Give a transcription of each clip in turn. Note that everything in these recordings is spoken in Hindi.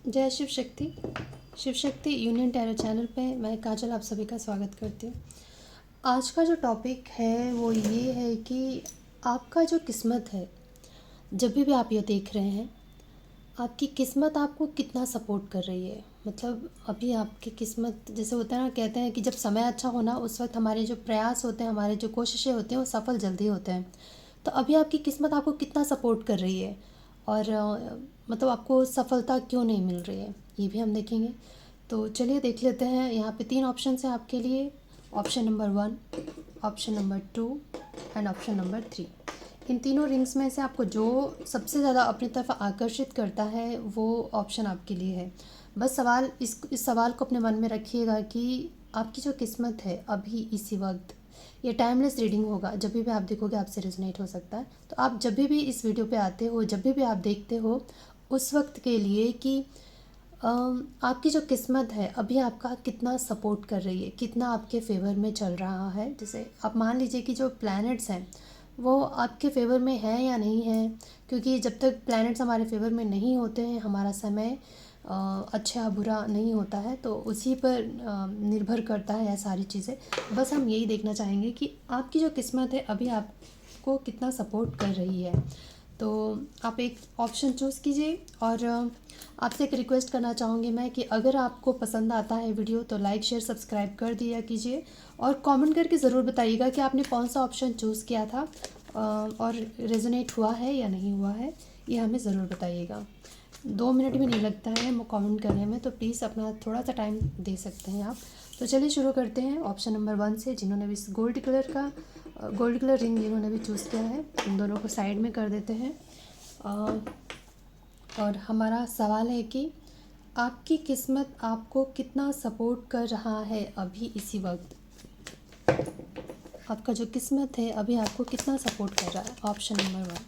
जय Shiv Shakti. Shiv Shakti union tarot channel पे मैं काजल आप सभी का स्वागत करती हूँ। आज का जो टॉपिक है वो ये है कि आपका जो किस्मत है, जब भी आप ये देख रहे हैं, आपकी किस्मत आपको कितना सपोर्ट कर रही है। मतलब अभी आपकी किस्मत जैसे होता है ना, कहते हैं कि जब समय अच्छा होना उस वक्त हमारे जो प्रयास होते हैं, हमारे जो कोशिशें होती हैं वो सफल जल्दी होते हैं। तो अभी आपकी किस्मत आपको कितना सपोर्ट कर रही है और मतलब आपको सफलता क्यों नहीं मिल रही है, ये भी हम देखेंगे। तो चलिए देख लेते हैं। यहाँ पे 3 ऑप्शन हैं आपके लिए। Option number 1, option number 2 and option number 3। इन तीनों रिंग्स में से आपको जो सबसे ज़्यादा अपनी तरफ आकर्षित करता है वो ऑप्शन आपके लिए है। बस सवाल इस सवाल को अपने मन में रखिएगा कि आपकी जो किस्मत है अभी इसी वक्त, ये टाइमलेस रीडिंग होगा, जब भी आप देखोगे आपसे रेजोनेट हो सकता है। तो आप जब भी इस वीडियो पे आते हो, जब भी आप देखते हो, उस वक्त के लिए कि आपकी जो किस्मत है अभी आपका कितना सपोर्ट कर रही है, कितना आपके फेवर में चल रहा है। जैसे आप मान लीजिए कि जो प्लैनेट्स हैं वो आपके फेवर में है या नहीं है, क्योंकि जब तक प्लैनेट्स हमारे फेवर में नहीं होते हैं हमारा समय अच्छा बुरा नहीं होता है। तो उसी पर निर्भर करता है यह सारी चीज़ें। बस हम यही देखना चाहेंगे कि आपकी जो किस्मत है अभी आपको कितना सपोर्ट कर रही है। तो आप एक ऑप्शन चूज़ कीजिए। और आपसे एक रिक्वेस्ट करना चाहूँगी मैं कि अगर आपको पसंद आता है वीडियो तो लाइक शेयर सब्सक्राइब कर दिया कीजिए और कमेंट करके ज़रूर बताइएगा कि आपने कौन सा ऑप्शन चूज़ किया था और रेजोनेट हुआ है या नहीं हुआ है, ये हमें ज़रूर बताइएगा। 2 मिनट भी नहीं लगता है कमेंट करने में, तो प्लीज़ अपना थोड़ा सा टाइम दे सकते हैं आप। तो चलिए शुरू करते हैं ऑप्शन नंबर 1 से। जिन्होंने भी इस गोल्ड कलर रिंग जिन्होंने भी चूज़ किया है, उन दोनों को साइड में कर देते हैं। और हमारा सवाल है कि आपकी किस्मत आपको कितना सपोर्ट कर रहा है अभी इसी वक्त। आपका जो किस्मत है अभी आपको कितना सपोर्ट कर रहा है। Option number 1।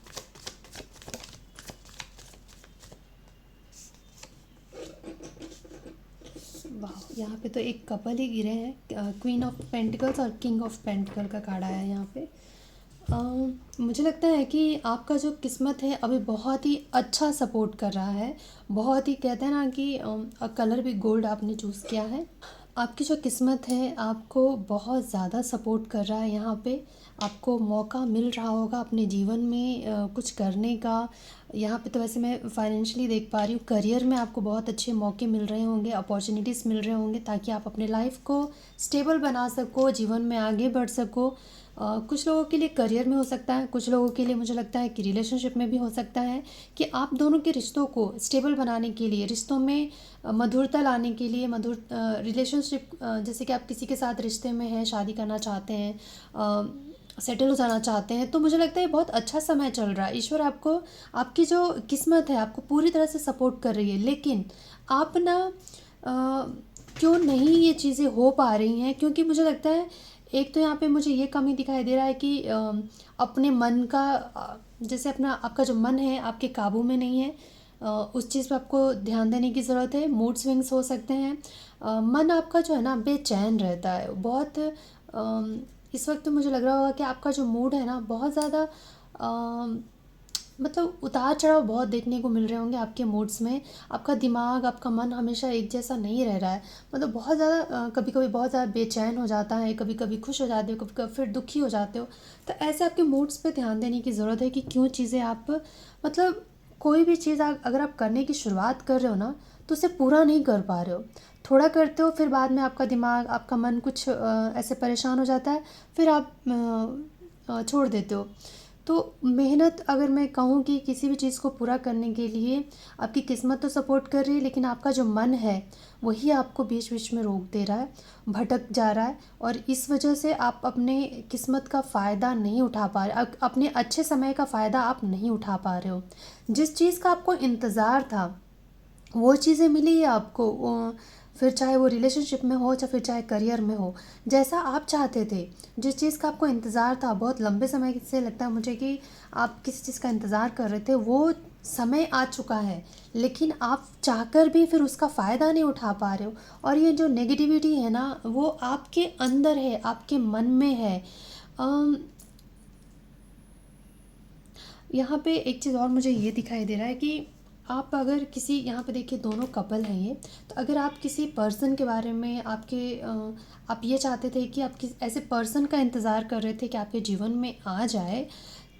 वाह, यहाँ पे तो एक कपल ही गिरे हैं। क्वीन ऑफ पेंटिकल्स और किंग ऑफ पेंटिकल का कार्ड आया है यहाँ पे। मुझे लगता है कि आपका जो किस्मत है अभी बहुत ही अच्छा सपोर्ट कर रहा है। बहुत ही, कहते हैं ना कि कलर भी गोल्ड आपने चूज़ किया है। आपकी जो किस्मत है आपको बहुत ज़्यादा सपोर्ट कर रहा है। यहाँ पे आपको मौका मिल रहा होगा अपने जीवन में कुछ करने का। यहाँ पे तो वैसे मैं फाइनेंशियली देख पा रही हूँ, करियर में आपको बहुत अच्छे मौके मिल रहे होंगे, अपॉर्चुनिटीज़ मिल रहे होंगे ताकि आप अपने लाइफ को स्टेबल बना सको, जीवन में आगे बढ़ सको। कुछ लोगों के लिए करियर में हो सकता है, कुछ लोगों के लिए मुझे लगता है कि रिलेशनशिप में भी हो सकता है कि आप दोनों के रिश्तों को स्टेबल बनाने के लिए, रिश्तों में मधुरता लाने के लिए, मधुर रिलेशनशिप, जैसे कि आप किसी के साथ रिश्ते में हैं, शादी करना चाहते हैं, सेटल हो जाना चाहते हैं, तो मुझे लगता है बहुत अच्छा समय चल रहा है। ईश्वर आपको, आपकी जो किस्मत है आपको पूरी तरह से सपोर्ट कर रही है। लेकिन आप ना क्यों नहीं ये चीज़ें हो पा रही हैं, क्योंकि मुझे लगता है एक तो यहाँ पे मुझे ये कमी दिखाई दे रहा है कि अपने मन का जैसे अपना आपका जो मन है आपके काबू में नहीं है। उस चीज़ पे आपको ध्यान देने की ज़रूरत है। मूड स्विंग्स हो सकते हैं। मन आपका जो है ना बेचैन रहता है बहुत। इस वक्त मुझे लग रहा होगा कि आपका जो मूड है ना बहुत ज़्यादा मतलब उतार चढ़ाव बहुत देखने को मिल रहे होंगे आपके मूड्स में। आपका दिमाग, आपका मन हमेशा एक जैसा नहीं रह रहा है। मतलब बहुत ज़्यादा कभी कभी बहुत ज़्यादा बेचैन हो जाता है, कभी कभी खुश हो जाते हो, कभी कभी फिर दुखी हो जाते हो। तो ऐसे आपके मूड्स पे ध्यान देने की ज़रूरत है कि क्यों चीज़ें आप, मतलब कोई भी चीज़ अगर आप करने की शुरुआत कर रहे हो ना तो उसे पूरा नहीं कर पा रहे हो। थोड़ा करते हो, फिर बाद में आपका दिमाग, आपका मन कुछ ऐसे परेशान हो जाता है, फिर आप छोड़ देते हो। तो मेहनत, अगर मैं कहूँ कि किसी भी चीज़ को पूरा करने के लिए आपकी किस्मत तो सपोर्ट कर रही है, लेकिन आपका जो मन है वही आपको बीच बीच में रोक दे रहा है, भटक जा रहा है। और इस वजह से आप अपने किस्मत का फ़ायदा नहीं उठा पा रहे, अपने अच्छे समय का फ़ायदा आप नहीं उठा पा रहे हो। जिस चीज़ का आपको इंतज़ार था वो चीज़ें मिली है आपको, फिर चाहे वो रिलेशनशिप में हो या फिर चाहे करियर में हो, जैसा आप चाहते थे, जिस चीज़ का आपको इंतज़ार था, बहुत लंबे समय से लगता है मुझे कि आप किसी चीज़ का इंतज़ार कर रहे थे, वो समय आ चुका है। लेकिन आप चाहकर भी फिर उसका फ़ायदा नहीं उठा पा रहे हो। और ये जो नेगेटिविटी है ना वो आपके अंदर है, आपके मन में है। यहाँ पे एक चीज़ और मुझे ये दिखाई दे रहा है कि आप अगर किसी, यहाँ पे देखिए दोनों कपल हैं ये, तो अगर आप किसी पर्सन के बारे में आप ये चाहते थे कि आप किस ऐसे पर्सन का इंतज़ार कर रहे थे कि आपके जीवन में आ जाए,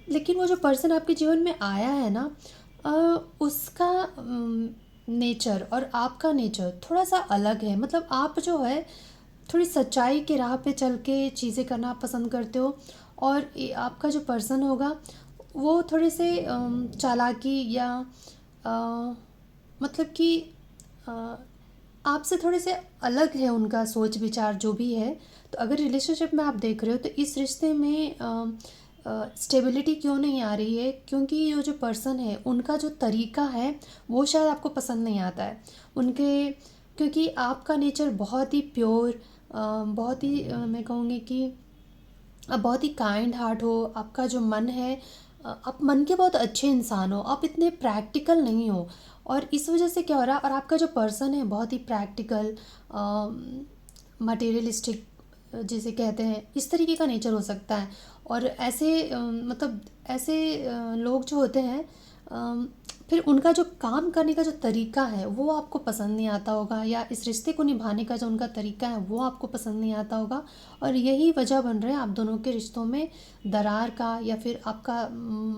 लेकिन वो जो पर्सन आपके जीवन में आया है ना, अ, उसका नेचर और आपका नेचर थोड़ा सा अलग है। मतलब आप जो है थोड़ी सच्चाई के राह पे चल के चीज़ें करना पसंद करते हो, और आपका जो पर्सन होगा वो थोड़े से चालाकी या अ, मतलब कि अ, आपसे थोड़े से अलग है उनका सोच विचार जो भी है। तो अगर रिलेशनशिप में आप देख रहे हो तो इस रिश्ते में स्टेबिलिटी क्यों नहीं आ रही है, क्योंकि ये जो पर्सन है उनका जो तरीका है वो शायद आपको पसंद नहीं आता है उनके, क्योंकि आपका नेचर बहुत ही प्योर, बहुत ही मैं कहूँगी कि आप बहुत ही काइंड हार्ट हो, आपका जो मन है, आप मन के बहुत अच्छे इंसान हो, आप इतने प्रैक्टिकल नहीं हो। और इस वजह से क्या हो रहा है, और आपका जो पर्सन है बहुत ही प्रैक्टिकल, मटेरियलिस्टिक जिसे कहते हैं, इस तरीके का नेचर हो सकता है। और ऐसे मतलब ऐसे लोग जो होते हैं, फिर उनका जो काम करने का जो तरीका है वो आपको पसंद नहीं आता होगा, या इस रिश्ते को निभाने का जो उनका तरीका है वो आपको पसंद नहीं आता होगा। और यही वजह बन रहे हैं आप दोनों के रिश्तों में दरार का, या फिर आपका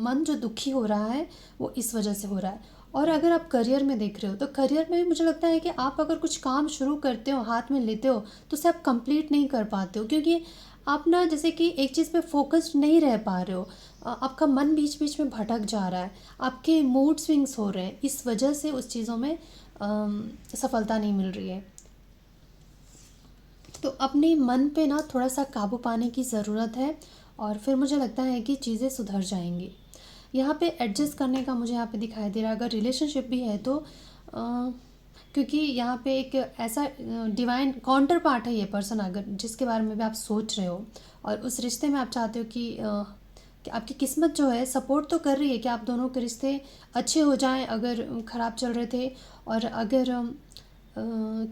मन जो दुखी हो रहा है वो इस वजह से हो रहा है। और अगर आप करियर में देख रहे हो तो करियर में भी मुझे लगता है कि आप अगर कुछ काम शुरू करते हो, हाथ में लेते हो, तो उसे आप कंप्लीट नहीं कर पाते हो, क्योंकि आप ना जैसे कि एक चीज़ पे फोकस्ड नहीं रह पा रहे हो। आपका मन बीच बीच में भटक जा रहा है, आपके मूड स्विंग्स हो रहे हैं, इस वजह से उस चीज़ों में सफलता नहीं मिल रही है। तो अपने मन पे ना थोड़ा सा काबू पाने की ज़रूरत है, और फिर मुझे लगता है कि चीज़ें सुधर जाएंगी। यहाँ पे एडजस्ट करने का मुझे यहाँ पे दिखाई दे रहा है, अगर रिलेशनशिप भी है तो क्योंकि यहाँ पे एक ऐसा डिवाइन काउंटर पार्ट है ये पर्सन, अगर जिसके बारे में भी आप सोच रहे हो, और उस रिश्ते में आप चाहते हो कि आपकी किस्मत जो है सपोर्ट तो कर रही है कि आप दोनों के रिश्ते अच्छे हो जाएं, अगर ख़राब चल रहे थे, और अगर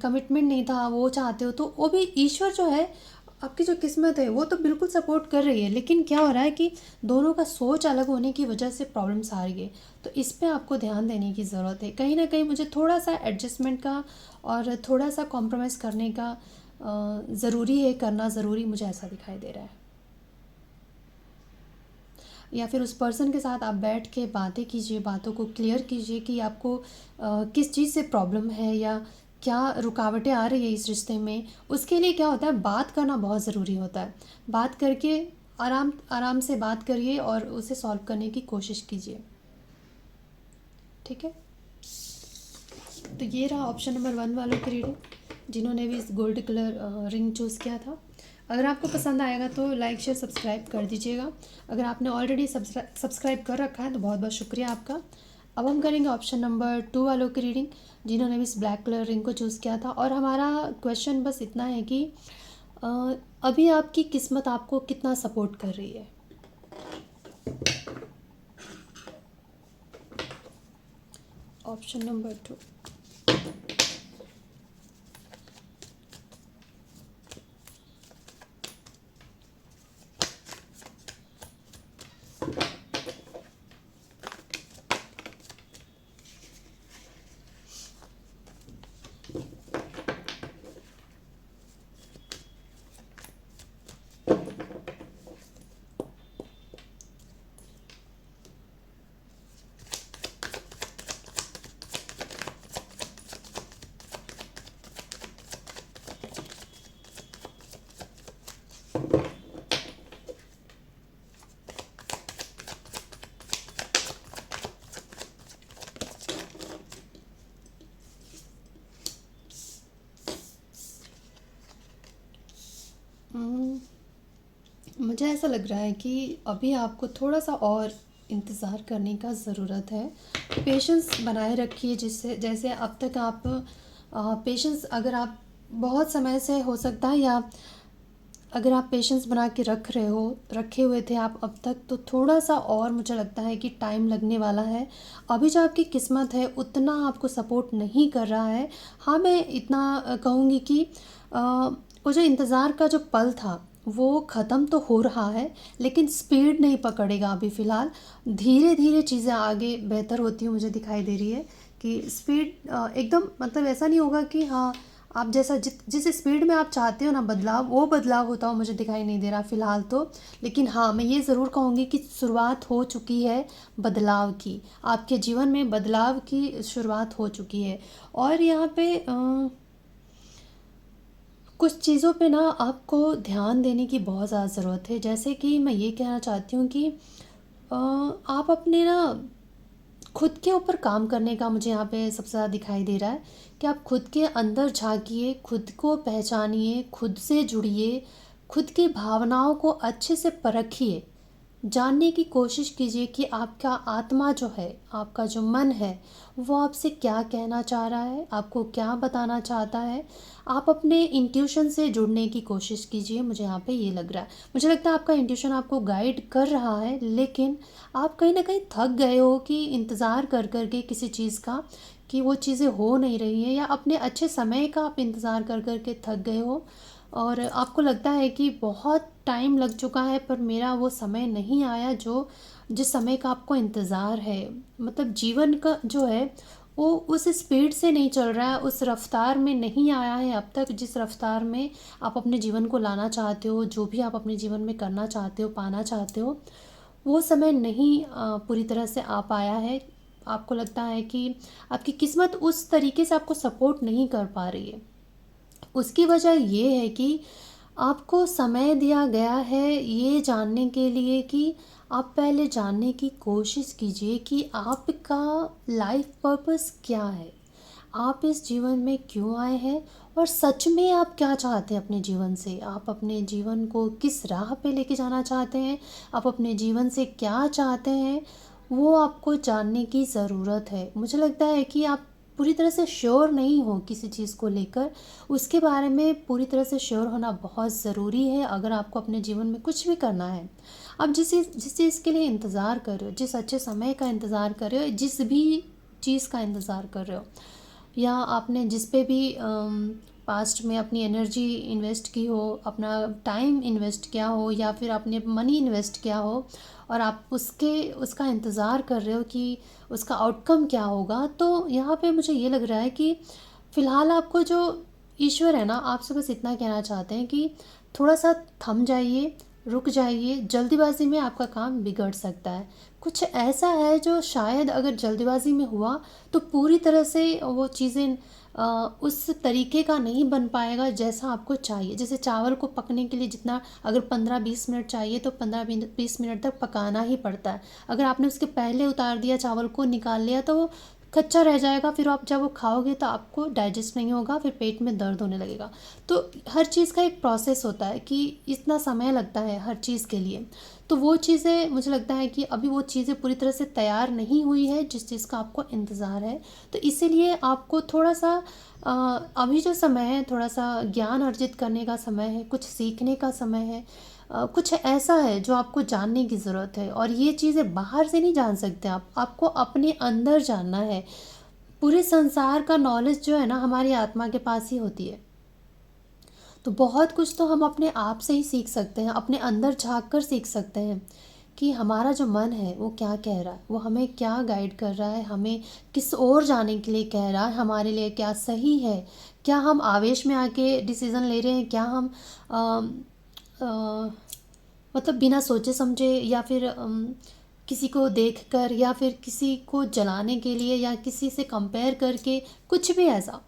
कमिटमेंट नहीं था वो चाहते हो, तो वो भी ईश्वर जो है, आपकी जो किस्मत है वो तो बिल्कुल सपोर्ट कर रही है। लेकिन क्या हो रहा है कि दोनों का सोच अलग होने की वजह से प्रॉब्लम्स आ रही है। तो इस पे आपको ध्यान देने की ज़रूरत है। कहीं ना कहीं मुझे थोड़ा सा एडजस्टमेंट का और थोड़ा सा कॉम्प्रोमाइज़ करने का ज़रूरी है, करना ज़रूरी, मुझे ऐसा दिखाई दे रहा है। या फिर उस पर्सन के साथ आप बैठ के बातें कीजिए, बातों को क्लियर कीजिए कि आपको किस चीज़ से प्रॉब्लम है, या क्या रुकावटें आ रही है इस रिश्ते में। उसके लिए क्या होता है, बात करना बहुत ज़रूरी होता है। बात करके आराम आराम से बात करिए और उसे सॉल्व करने की कोशिश कीजिए। ठीक है, तो ये रहा ऑप्शन नंबर 1 वालों की रीडिंग, जिन्होंने भी इस गोल्ड कलर रिंग चूज़ किया था। अगर आपको पसंद आएगा तो लाइक शेयर सब्सक्राइब कर दीजिएगा। अगर आपने ऑलरेडी सब्सक्राइब कर रखा है तो बहुत बहुत शुक्रिया आपका। अब हम करेंगे ऑप्शन नंबर 2 वालों की रीडिंग, जिन्होंने भी इस ब्लैक कलर रिंग को चूज़ किया था। और हमारा क्वेश्चन बस इतना है कि अ, अभी आपकी किस्मत आपको कितना सपोर्ट कर रही है। Option number 2। मुझे ऐसा लग रहा है कि अभी आपको थोड़ा सा और इंतज़ार करने का ज़रूरत है। पेशेंस बनाए रखिए, जिससे जैसे अब तक आप पेशेंस, अगर आप बहुत समय से हो सकता है, या अगर आप पेशेंस बना के रखे हुए थे आप अब तक, तो थोड़ा सा और मुझे लगता है कि टाइम लगने वाला है। अभी जो आपकी किस्मत है उतना आपको सपोर्ट नहीं कर रहा है। हाँ, मैं इतना कहूँगी कि वो जो इंतज़ार का जो पल था वो ख़त्म तो हो रहा है, लेकिन स्पीड नहीं पकड़ेगा अभी फ़िलहाल। धीरे धीरे चीज़ें आगे बेहतर होती हुई मुझे दिखाई दे रही है, कि स्पीड एकदम मतलब ऐसा नहीं होगा कि हाँ आप जैसा जिस स्पीड में आप चाहते हो ना बदलाव, वो बदलाव होता हो मुझे दिखाई नहीं दे रहा फ़िलहाल तो। लेकिन हाँ, मैं ये ज़रूर कहूँगी कि शुरुआत हो चुकी है बदलाव की, आपके जीवन में बदलाव की शुरुआत हो चुकी है। और यहाँ पे कुछ चीज़ों पे ना आपको ध्यान देने की बहुत ज़्यादा ज़रूरत है। जैसे कि मैं ये कहना चाहती हूँ कि आप अपने ना खुद के ऊपर काम करने का मुझे यहाँ पे सबसे ज़्यादा दिखाई दे रहा है कि आप खुद के अंदर झाँकिए, खुद को पहचानिए, खुद से जुड़िए, खुद की भावनाओं को अच्छे से परखिए, जानने की कोशिश कीजिए कि आपका आत्मा जो है, आपका जो मन है, वो आपसे क्या कहना चाह रहा है, आपको क्या बताना चाहता है। आप अपने इंट्यूशन से जुड़ने की कोशिश कीजिए, मुझे यहाँ पे ये लग रहा है। मुझे लगता है आपका इंट्यूशन आपको गाइड कर रहा है, लेकिन आप कहीं ना कहीं थक गए हो कि इंतज़ार कर कर के किसी चीज़ का, कि वो चीज़ें हो नहीं रही हैं, या अपने अच्छे समय का आप इंतज़ार कर कर के थक गए हो और आपको लगता है कि बहुत टाइम लग चुका है पर मेरा वो समय नहीं आया जो जिस समय का आपको इंतज़ार है। मतलब जीवन का जो है वो उस स्पीड से नहीं चल रहा है, उस रफ्तार में नहीं आया है अब तक जिस रफ्तार में आप अपने जीवन को लाना चाहते हो, जो भी आप अपने जीवन में करना चाहते हो, पाना चाहते हो, वो समय नहीं पूरी तरह से आ पाया है। आपको लगता है कि आपकी किस्मत उस तरीके से आपको सपोर्ट नहीं कर पा रही है। उसकी वजह ये है कि आपको समय दिया गया है ये जानने के लिए कि आप पहले जानने की कोशिश कीजिए कि आपका लाइफ पर्पस क्या है, आप इस जीवन में क्यों आए हैं और सच में आप क्या चाहते हैं अपने जीवन से। आप अपने जीवन को किस राह पे लेके जाना चाहते हैं, आप अपने जीवन से क्या चाहते हैं, वो आपको जानने की ज़रूरत है। मुझे लगता है कि आप पूरी तरह से श्योर नहीं हो किसी चीज़ को लेकर, उसके बारे में पूरी तरह से श्योर होना बहुत ज़रूरी है अगर आपको अपने जीवन में कुछ भी करना है। आप जिस चीज़ के लिए इंतज़ार कर रहे हो, जिस अच्छे समय का इंतज़ार कर रहे हो, जिस भी चीज़ का इंतज़ार कर रहे हो, या आपने जिस पे भी पास्ट में अपनी एनर्जी इन्वेस्ट की हो, अपना टाइम इन्वेस्ट किया हो, या फिर आपने मनी इन्वेस्ट किया हो और आप उसका इंतज़ार कर रहे हो कि उसका आउटकम क्या होगा, तो यहाँ पे मुझे ये लग रहा है कि फ़िलहाल आपको जो ईश्वर है ना, आपसे बस इतना कहना चाहते हैं कि थोड़ा सा थम जाइए, रुक जाइए। जल्दीबाजी में आपका काम बिगड़ सकता है। कुछ ऐसा है जो शायद अगर जल्दीबाजी में हुआ तो पूरी तरह से वो चीज़ें उस तरीके का नहीं बन पाएगा जैसा आपको चाहिए। जैसे चावल को पकने के लिए जितना अगर 15-20 मिनट चाहिए तो 15-20 मिनट तक पकाना ही पड़ता है। अगर आपने उसके पहले उतार दिया, चावल को निकाल लिया, तो वो कच्चा रह जाएगा। फिर आप जब वो खाओगे तो आपको डाइजेस्ट नहीं होगा, फिर पेट में दर्द होने लगेगा। तो हर चीज़ का एक प्रोसेस होता है कि इतना समय लगता है हर चीज़ के लिए। तो वो चीज़ें मुझे लगता है कि अभी वो चीज़ें पूरी तरह से तैयार नहीं हुई है जिस चीज़ का आपको इंतज़ार है। तो इसीलिए आपको थोड़ा सा अभी जो समय है, थोड़ा सा ज्ञान अर्जित करने का समय है, कुछ सीखने का समय है, कुछ ऐसा है जो आपको जानने की ज़रूरत है। और ये चीज़ें बाहर से नहीं जान सकते आप, आपको अपने अंदर जानना है। पूरे संसार का नॉलेज जो है ना हमारी आत्मा के पास ही होती है। तो बहुत कुछ तो हम अपने आप से ही सीख सकते हैं, अपने अंदर झाँक कर सीख सकते हैं कि हमारा जो मन है वो क्या कह रहा है, वो हमें क्या गाइड कर रहा है, हमें किस ओर जाने के लिए कह रहा है, हमारे लिए क्या सही है। क्या हम आवेश में आके डिसीज़न ले रहे हैं, क्या हम मतलब बिना सोचे समझे, या फिर किसी को देखकर, या फिर किसी को जलाने के लिए, या किसी से कंपेयर करके, कुछ भी ऐसा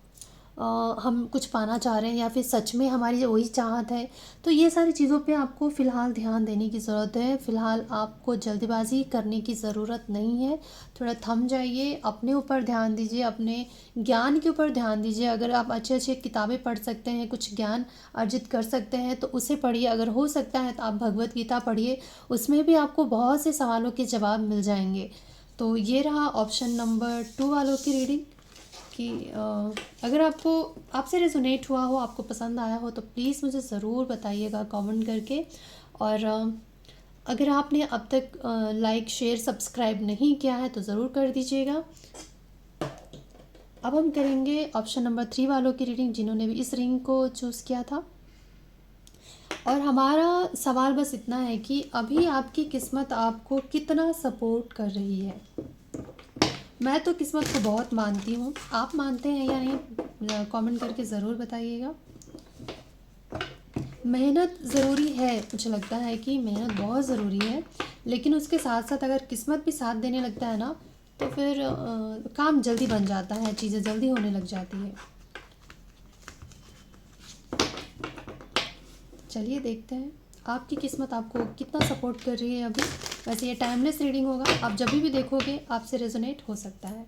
हम कुछ पाना चाह रहे हैं, या फिर सच में हमारी वही चाहत है। तो ये सारी चीज़ों पे आपको फ़िलहाल ध्यान देने की ज़रूरत है। फ़िलहाल आपको जल्दबाज़ी करने की ज़रूरत नहीं है। थोड़ा थम जाइए, अपने ऊपर ध्यान दीजिए, अपने ज्ञान के ऊपर ध्यान दीजिए। अगर आप अच्छे अच्छे किताबें पढ़ सकते हैं, कुछ ज्ञान अर्जित कर सकते हैं तो उसे पढ़िए। अगर हो सकता है तो आप भगवत गीता पढ़िए, उसमें भी आपको बहुत से सवालों के जवाब मिल जाएंगे। तो ये रहा ऑप्शन नंबर 2 वालों की रीडिंग कि अगर आपसे रेजोनेट हुआ हो, आपको पसंद आया हो, तो प्लीज़ मुझे ज़रूर बताइएगा कमेंट करके। और अगर आपने अब तक लाइक, शेयर, सब्सक्राइब नहीं किया है तो ज़रूर कर दीजिएगा। अब हम करेंगे ऑप्शन नंबर 3 वालों की रीडिंग, जिन्होंने भी इस रिंग को चूज़ किया था। और हमारा सवाल बस इतना है कि अभी आपकी किस्मत आपको कितना सपोर्ट कर रही है। मैं तो किस्मत को बहुत मानती हूँ। आप मानते हैं या नहीं, कमेंट करके ज़रूर बताइएगा। मेहनत ज़रूरी है, मुझे लगता है कि मेहनत बहुत ज़रूरी है, लेकिन उसके साथ साथ अगर किस्मत भी साथ देने लगता है ना, तो फिर काम जल्दी बन जाता है, चीज़ें जल्दी होने लग जाती है। चलिए देखते हैं आपकी किस्मत आपको कितना सपोर्ट कर रही है अभी। वैसे ये टाइमलेस रीडिंग होगा, आप जब भी देखोगे आपसे रेजोनेट हो सकता है।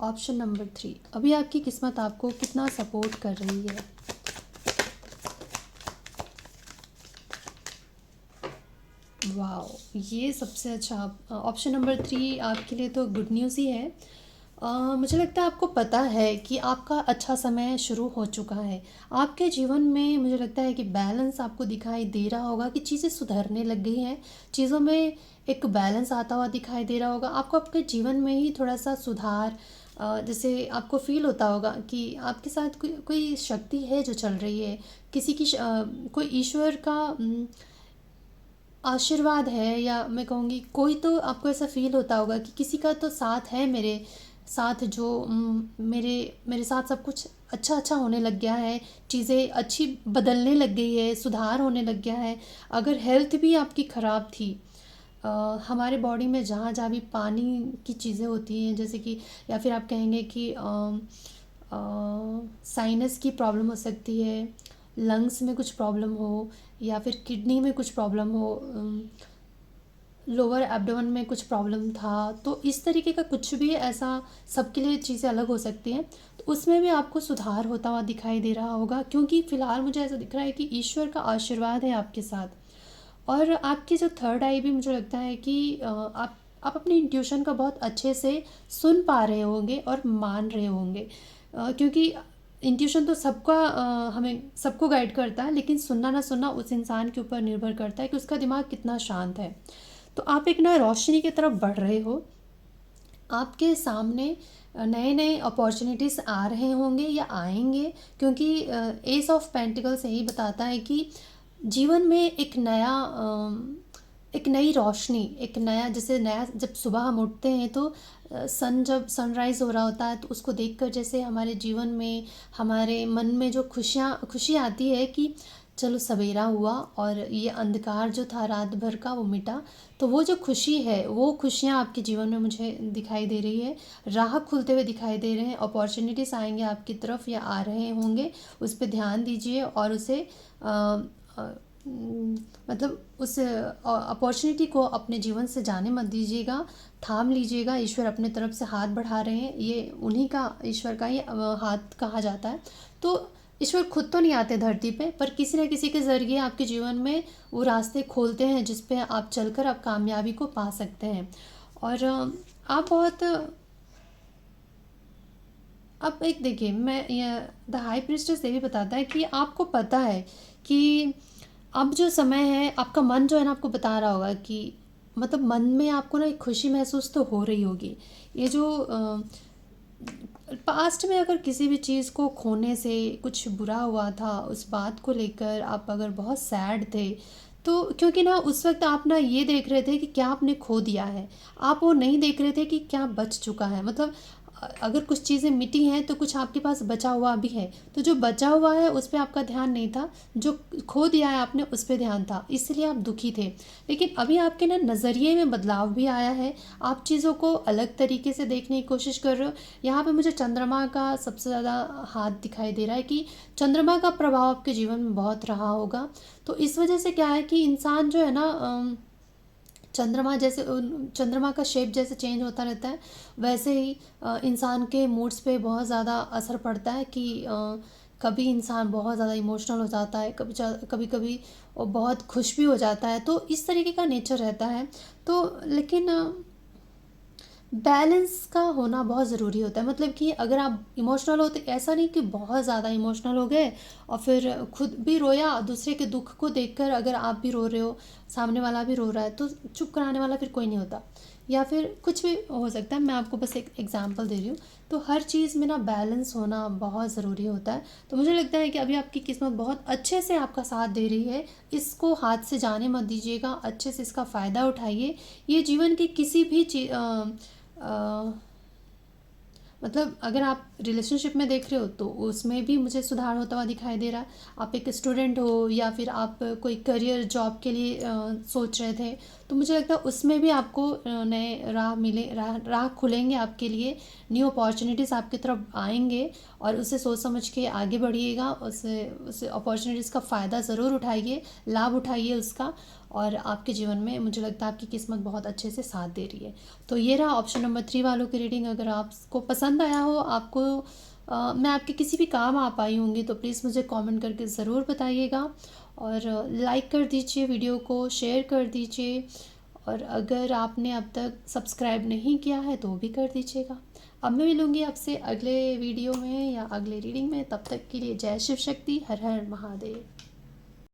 ऑप्शन नंबर 3, अभी आपकी किस्मत आपको कितना सपोर्ट कर रही है। वाओ, ये सबसे अच्छा ऑप्शन नंबर 3 आपके लिए तो गुड न्यूज़ ही है। मुझे लगता है आपको पता है कि आपका अच्छा समय शुरू हो चुका है। आपके जीवन में मुझे लगता है कि बैलेंस आपको दिखाई दे रहा होगा कि चीज़ें सुधरने लग गई हैं, चीज़ों में एक बैलेंस आता हुआ दिखाई दे रहा होगा। आपको आपके जीवन में ही थोड़ा-सा सुधार, जैसे आपको फ़ील होता होगा कि आपके साथ कोई कोई शक्ति है जो चल रही है, किसी की कोई ईश्वर का आशीर्वाद है, या मैं कहूँगी कोई तो आपको ऐसा फ़ील होता होगा कि किसी का तो साथ है मेरे साथ, जो मेरे मेरे साथ सब कुछ अच्छा अच्छा होने लग गया है, चीज़ें अच्छी बदलने लग गई है, सुधार होने लग गया है। अगर हेल्थ भी आपकी ख़राब थी, हमारे बॉडी में जहाँ जहाँ भी पानी की चीज़ें होती हैं, जैसे कि, या फिर आप कहेंगे कि साइनस की प्रॉब्लम हो सकती है, लंग्स में कुछ प्रॉब्लम हो, या फिर किडनी में कुछ प्रॉब्लम हो, लोअर एब्डोमेन में कुछ प्रॉब्लम था, तो इस तरीके का कुछ भी ऐसा, सबके लिए चीज़ें अलग हो सकती हैं, तो उसमें भी आपको सुधार होता हुआ दिखाई दे रहा होगा, क्योंकि फ़िलहाल मुझे ऐसा दिख रहा है कि ईश्वर का आशीर्वाद है आपके साथ। और आपकी जो थर्ड आई भी मुझे लगता है कि आप अपनी इंट्यूशन का बहुत अच्छे से सुन पा रहे होंगे और मान रहे होंगे, क्योंकि इंट्यूशन तो सबका हमें सबको गाइड करता है, लेकिन सुनना ना सुनना उस इंसान के ऊपर निर्भर करता है कि उसका दिमाग कितना शांत है। तो आप एक नए रोशनी की तरफ बढ़ रहे हो, आपके सामने नए नए अपॉर्चुनिटीज़ आ रहे होंगे या आएंगे, क्योंकि एस ऑफ पेंटिकल्स यही बताता है कि जीवन में एक नया एक नई रोशनी, एक नया, जैसे नया, जब सुबह हम उठते हैं तो सन जब सनराइज़ हो रहा होता है, तो उसको देखकर जैसे हमारे जीवन में, हमारे मन में जो खुशी आती है कि चलो सवेरा हुआ और ये अंधकार जो था रात भर का वो मिटा। तो वो जो खुशी है, वो खुशियाँ आपके जीवन में मुझे दिखाई दे रही है, राह खुलते हुए दिखाई दे रहे हैं, अपॉर्चुनिटीज़ आएंगे आपकी तरफ या आ रहे होंगे। उस पर ध्यान दीजिए और उसे मतलब उस अपॉर्चुनिटी को अपने जीवन से जाने मत दीजिएगा, थाम लीजिएगा। ईश्वर अपने तरफ से हाथ बढ़ा रहे हैं, ये उन्हीं का, ईश्वर का ही हाथ कहा जाता है। तो ईश्वर खुद तो नहीं आते धरती पे, पर किसी न किसी के ज़रिए आपके जीवन में वो रास्ते खोलते हैं जिस पे आप चलकर आप कामयाबी को पा सकते हैं। और आप बहुत, अब एक देखिए, मैं ये द हाई प्रीस्टेस ये भी बताता है कि आपको पता है कि अब जो समय है, आपका मन जो है ना आपको बता रहा होगा कि, मतलब मन में आपको ना एक खुशी महसूस तो हो रही होगी। ये जो पास्ट में अगर किसी भी चीज़ को खोने से कुछ बुरा हुआ था, उस बात को लेकर आप अगर बहुत सैड थे, तो क्योंकि ना उस वक्त आप ना ये देख रहे थे कि क्या आपने खो दिया है, आप वो नहीं देख रहे थे कि क्या बच चुका है। मतलब अगर कुछ चीज़ें मिटी हैं तो कुछ आपके पास बचा हुआ भी है, तो जो बचा हुआ है उस पर आपका ध्यान नहीं था, जो खो दिया है आपने उस पर ध्यान था, इसलिए आप दुखी थे। लेकिन अभी आपके ना नज़रिए में बदलाव भी आया है, आप चीज़ों को अलग तरीके से देखने की कोशिश कर रहे हो। यहाँ पे मुझे चंद्रमा का सबसे ज़्यादा हाथ दिखाई दे रहा है कि चंद्रमा का प्रभाव आपके जीवन में बहुत रहा होगा। तो इस वजह से क्या है कि इंसान जो है ना, चंद्रमा जैसे चंद्रमा का शेप जैसे चेंज होता रहता है, वैसे ही इंसान के मूड्स पे बहुत ज़्यादा असर पड़ता है कि कभी इंसान बहुत ज़्यादा इमोशनल हो जाता है, कभी कभी वो बहुत खुश भी हो जाता है, तो इस तरीके का नेचर रहता है। तो लेकिन बैलेंस का होना बहुत ज़रूरी होता है। मतलब कि अगर आप इमोशनल हो तो ऐसा नहीं कि बहुत ज़्यादा इमोशनल हो गए और फिर खुद भी रोया, दूसरे के दुख को देखकर अगर आप भी रो रहे हो, सामने वाला भी रो रहा है, तो चुप कराने वाला फिर कोई नहीं होता। या फिर कुछ भी हो सकता है, मैं आपको बस एक एग्जांपल दे रही हूँ। तो हर चीज़ में ना बैलेंस होना बहुत ज़रूरी होता है। तो मुझे लगता है कि अभी आपकी किस्मत बहुत अच्छे से आपका साथ दे रही है, इसको हाथ से जाने मत दीजिएगा, अच्छे से इसका फ़ायदा उठाइए। ये जीवन की किसी भी मतलब अगर आप रिलेशनशिप में देख रहे हो तो उसमें भी मुझे सुधार होता हुआ दिखाई दे रहा है। आप एक स्टूडेंट हो या फिर आप कोई करियर जॉब के लिए सोच रहे थे, तो मुझे लगता है उसमें भी आपको नए राह खुलेंगे आपके लिए, न्यू अपॉर्चुनिटीज़ आपकी तरफ आएंगे, और उसे सोच समझ के आगे बढ़िएगा, उस अपॉर्चुनिटीज़ का फ़ायदा ज़रूर उठाइए, लाभ उठाइए उसका, और आपके जीवन में मुझे लगता है आपकी किस्मत बहुत अच्छे से साथ दे रही है। तो ये रहा ऑप्शन नंबर 3 वालों की रीडिंग। अगर आपको पसंद आया हो, आपको मैं आपके किसी भी काम आ पाई होंगी, तो प्लीज़ मुझे कमेंट करके ज़रूर बताइएगा, और लाइक कर दीजिए वीडियो को, शेयर कर दीजिए, और अगर आपने अब तक सब्सक्राइब नहीं किया है तो भी कर दीजिएगा। अब मैं मिलूँगी आपसे अगले वीडियो में या अगले रीडिंग में, तब तक के लिए जय शिव शक्ति, हर हर महादेव।